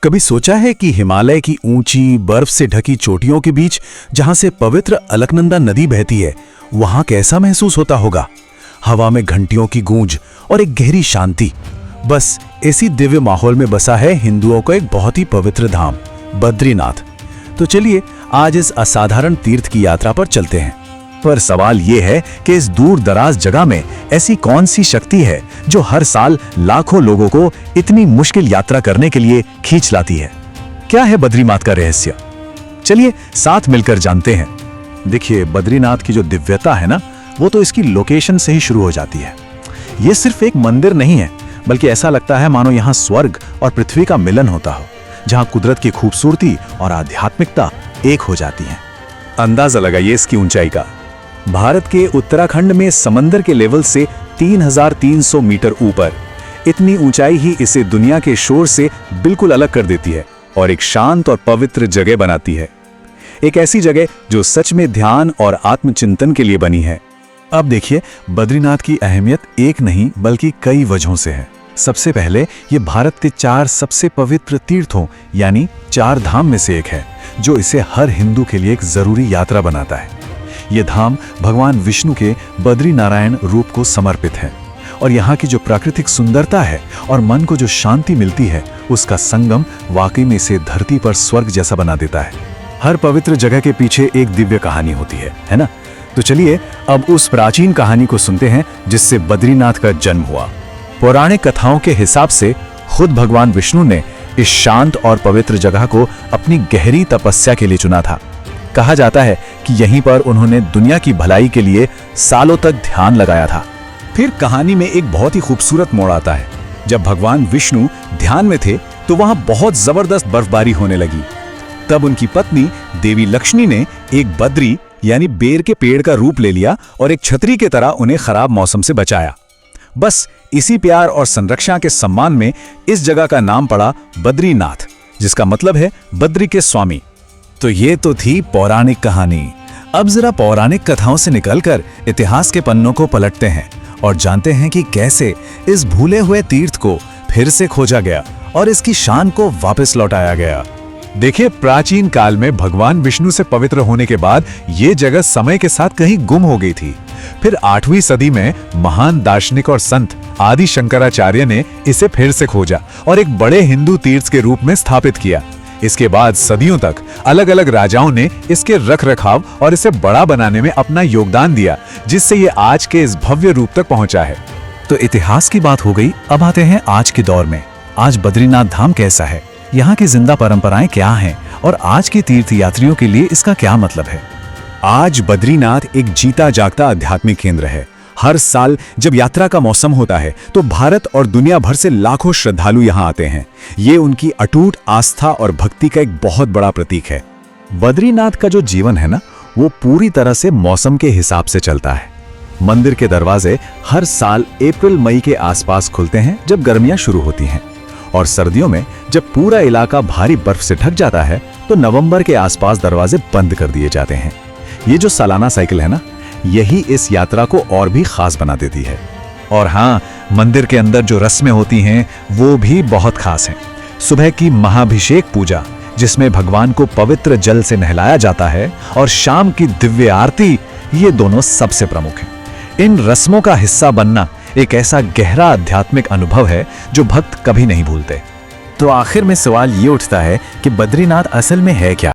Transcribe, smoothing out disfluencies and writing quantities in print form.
कभी सोचा है कि हिमालय की ऊंची बर्फ से ढकी चोटियों के बीच जहां से पवित्र अलकनंदा नदी बहती है, वहां कैसा महसूस होता होगा? हवा में घंटियों की गूंज और एक गहरी शांति। बस ऐसी दिव्य माहौल में बसा है हिंदुओं का एक बहुत ही पवित्र धाम, बद्रीनाथ। तो चलिए आज इस असाधारण तीर्थ की यात्रा पर चलते हैं। पर सवाल यह है कि इस दूर दराज जगह में ऐसी कौन सी शक्ति है जो हर साल लाखों लोगों को इतनी मुश्किल यात्रा करने के लिए खींच लाती है? क्या है बद्रीनाथ का रहस्य? चलिए साथ मिलकर जानते हैं। देखिए, बद्रीनाथ की जो दिव्यता है ना, वो तो इसकी लोकेशन से ही शुरू हो जाती है। ये सिर्फ एक मंदिर नहीं है, बल्कि ऐसा लगता है मानो यहाँ स्वर्ग और पृथ्वी का मिलन होता हो, जहाँ कुदरत की खूबसूरती और आध्यात्मिकता एक हो जाती है। अंदाजा लगाइए इसकी ऊंचाई का। भारत के उत्तराखंड में समंदर के लेवल से 3300 मीटर ऊपर। इतनी ऊंचाई ही इसे दुनिया के शोर से बिल्कुल अलग कर देती है और एक शांत और पवित्र जगह बनाती है। एक ऐसी जगह जो सच में ध्यान और आत्मचिंतन के लिए बनी है। अब देखिए, बद्रीनाथ की अहमियत एक नहीं बल्कि कई वजहों से है। सबसे पहले ये भारत के 4 सबसे पवित्र तीर्थों यानी 4 धाम में से एक है, जो इसे हर हिंदू के लिए एक जरूरी यात्रा बनाता है। ये धाम भगवान विष्णु के बद्री नारायण रूप को समर्पित है और यहाँ की जो प्राकृतिक सुंदरता है और मन को जो शांति मिलती है, उसका संगम वाकई में इसे धरती पर स्वर्ग जैसा बना देता है। हर पवित्र जगह के पीछे एक दिव्य कहानी होती है ना? तो चलिए अब उस प्राचीन कहानी को सुनते हैं जिससे बद्रीनाथ का जन्म हुआ। पौराणिक कथाओं के हिसाब से खुद भगवान विष्णु ने इस शांत और पवित्र जगह को अपनी गहरी तपस्या के लिए चुना था। कहा जाता है कि यहीं पर उन्होंने दुनिया की भलाई के लिए सालों तक ध्यान लगाया था। फिर कहानी में एक बहुत ही खूबसूरत मोड़ आता है। जब भगवान विष्णु ध्यान में थे तो वहां बहुत जबरदस्त बर्फबारी होने लगी। तब उनकी पत्नी देवी लक्ष्मी ने एक बद्री यानी बेर के पेड़ का रूप ले लिया और एक छतरी की तरह उन्हें खराब मौसम से बचाया। बस इसी प्यार और संरक्षण के सम्मान में इस जगह का नाम पड़ा बद्रीनाथ, जिसका मतलब है बद्री के स्वामी। तो ये तो थी पौराणिक कहानी। अब जरा पौराणिक कथाओं से निकलकर इतिहास के पन्नों को पलटते हैं और जानते हैं कि कैसे इस भूले हुए तीर्थ को फिर से खोजा गया और इसकी शान को वापस लौटाया गया। देखिए, प्राचीन काल में भगवान विष्णु से पवित्र होने के बाद ये जगह समय के साथ कहीं गुम हो गई थी। फिर 8वीं सदी में महान दार्शनिक और संत आदि शंकराचार्य ने इसे फिर से खोजा और एक बड़े हिंदू तीर्थ के रूप में स्थापित किया। इसके बाद सदियों तक अलग अलग राजाओं ने इसके रखरखाव और इसे बड़ा बनाने में अपना योगदान दिया, जिससे ये आज के इस भव्य रूप तक पहुंचा है। तो इतिहास की बात हो गई, अब आते हैं आज के दौर में। आज बद्रीनाथ धाम कैसा है, यहाँ की जिंदा परंपराएं क्या हैं और आज के तीर्थ यात्रियों के लिए इसका क्या मतलब है? आज बद्रीनाथ एक जीता जागता आध्यात्मिक केंद्र है। हर साल जब यात्रा का मौसम होता है तो भारत और दुनिया भर से लाखों श्रद्धालु यहाँ आते हैं। ये उनकी अटूट आस्था और भक्ति का एक बहुत बड़ा प्रतीक है। बद्रीनाथ का जो जीवन है ना, वो पूरी तरह से मौसम के हिसाब से चलता है। मंदिर के दरवाजे हर साल अप्रैल मई के आसपास खुलते हैं जब गर्मियां शुरू होती हैं, और सर्दियों में जब पूरा इलाका भारी बर्फ से ढक जाता है तो नवंबर के आसपास दरवाजे बंद कर दिए जाते हैं। ये जो सालाना साइकिल है ना, यही इस यात्रा को और भी खास बना देती है। और हाँ, मंदिर के अंदर जो रस्में होती हैं वो भी बहुत खास हैं। सुबह की महाभिषेक पूजा, जिसमें भगवान को पवित्र जल से नहलाया जाता है, और शाम की दिव्य आरती, ये दोनों सबसे प्रमुख हैं। इन रस्मों का हिस्सा बनना एक ऐसा गहरा आध्यात्मिक अनुभव है जो भक्त कभी नहीं भूलते। तो आखिर में सवाल ये उठता है कि बद्रीनाथ असल में है क्या?